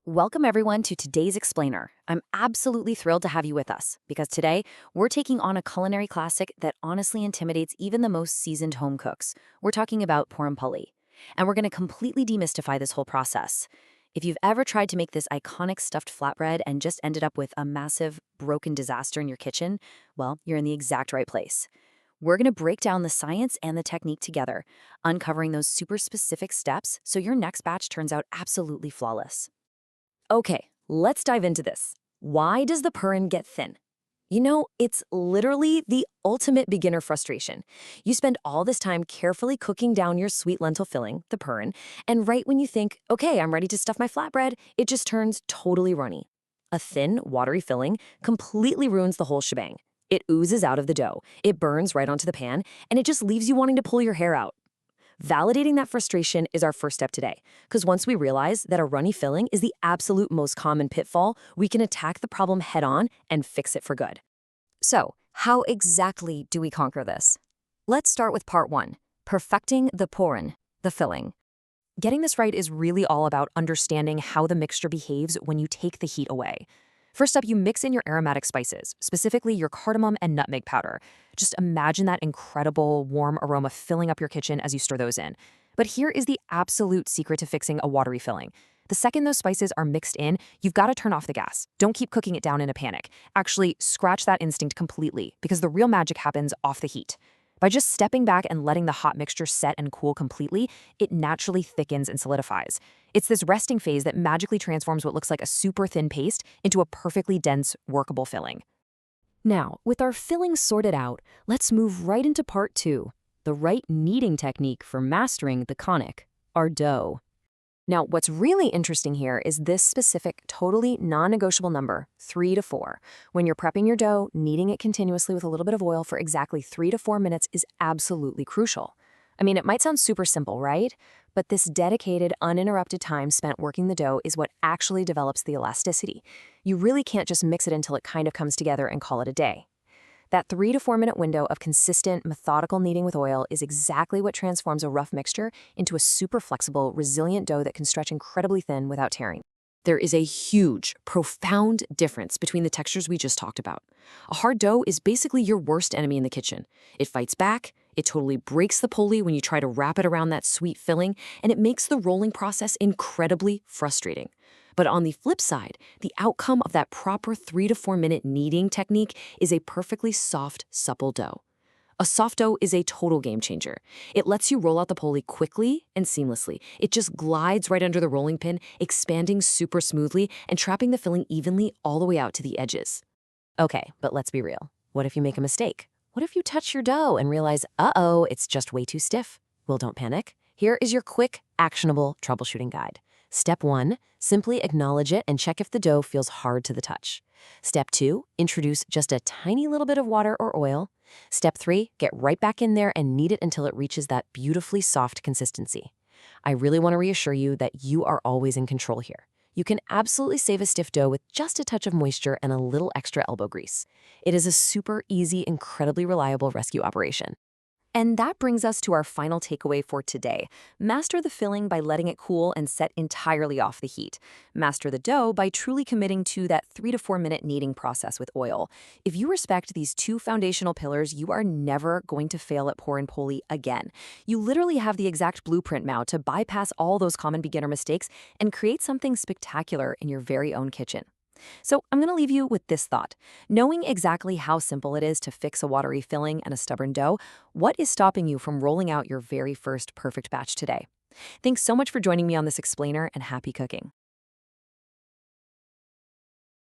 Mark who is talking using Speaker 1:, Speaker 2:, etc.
Speaker 1: Welcome everyone to today's explainer. I'm absolutely thrilled to have you with us because today we're taking on a culinary classic that honestly intimidates even the most seasoned home cooks. We're talking about Puran Poli, and we're going to completely demystify this whole process. If you've ever tried to make this iconic stuffed flatbread and just ended up with a massive broken disaster in your kitchen, well, you're in the exact right place. We're going to break down the science and the technique together, uncovering those super specific steps so your next batch turns out absolutely flawless. Okay, let's dive into this. Why does the purin get thin? It's literally the ultimate beginner frustration. You spend all this time carefully cooking down your sweet lentil filling, the purin, and right when you think, okay, I'm ready to stuff my flatbread, it just turns totally runny. A thin, watery filling completely ruins the whole shebang. It oozes out of the dough, it burns right onto the pan, and it just leaves you wanting to pull your hair out. Validating that frustration is our first step today, because once we realize that a runny filling is the absolute most common pitfall, we can attack the problem head-on and fix it for good. So, how exactly do we conquer this? Let's start with part one, perfecting the purin, the filling. Getting this right is really all about understanding how the mixture behaves when you take the heat away. First up, you mix in your aromatic spices, specifically your cardamom and nutmeg powder. Just imagine that incredible, warm aroma filling up your kitchen as you stir those in. But here is the absolute secret to fixing a watery filling. The second those spices are mixed in, you've got to turn off the gas. Don't keep cooking it down in a panic. Actually, scratch that instinct completely, because the real magic happens off the heat. By just stepping back and letting the hot mixture set and cool completely, it naturally thickens and solidifies. It's this resting phase that magically transforms what looks like a super thin paste into a perfectly dense, workable filling. Now, with our filling sorted out, let's move right into part two, the right kneading technique for mastering the kanik, our dough. Now, what's really interesting here is this specific, totally non-negotiable number, 3 to 4. When you're prepping your dough, kneading it continuously with a little bit of oil for exactly 3 to 4 minutes is absolutely crucial. I mean, it might sound super simple, right? But this dedicated, uninterrupted time spent working the dough is what actually develops the elasticity. You really can't just mix it until it kind of comes together and call it a day. That 3 to 4 minute window of consistent, methodical kneading with oil is exactly what transforms a rough mixture into a super flexible, resilient dough that can stretch incredibly thin without tearing. There is a huge, profound difference between the textures we just talked about. A hard dough is basically your worst enemy in the kitchen. It fights back, it totally breaks the poli when you try to wrap it around that sweet filling, and it makes the rolling process incredibly frustrating. But on the flip side, the outcome of that proper 3 to 4 minute kneading technique is a perfectly soft, supple dough. A soft dough is a total game changer. It lets you roll out the poli quickly and seamlessly. It just glides right under the rolling pin, expanding super smoothly and trapping the filling evenly all the way out to the edges. Okay, but let's be real. What if you make a mistake? What if you touch your dough and realize, uh-oh, it's just way too stiff? Well, don't panic. Here is your quick, actionable troubleshooting guide. Step 1, simply acknowledge it and check if the dough feels hard to the touch. Step 2, introduce just a tiny little bit of water or oil. Step 3, get right back in there and knead it until it reaches that beautifully soft consistency. I really want to reassure you that you are always in control here. You can absolutely save a stiff dough with just a touch of moisture and a little extra elbow grease. It is a super easy, incredibly reliable rescue operation. And that brings us to our final takeaway for today. Master the filling by letting it cool and set entirely off the heat. Master the dough by truly committing to that 3 to 4 minute kneading process with oil. If you respect these two foundational pillars, you are never going to fail at Puran Poli again. You literally have the exact blueprint now to bypass all those common beginner mistakes and create something spectacular in your very own kitchen. So I'm going to leave you with this thought. Knowing exactly how simple it is to fix a watery filling and a stubborn dough, what is stopping you from rolling out your very first perfect batch today? Thanks so much for joining me on this explainer, and happy cooking.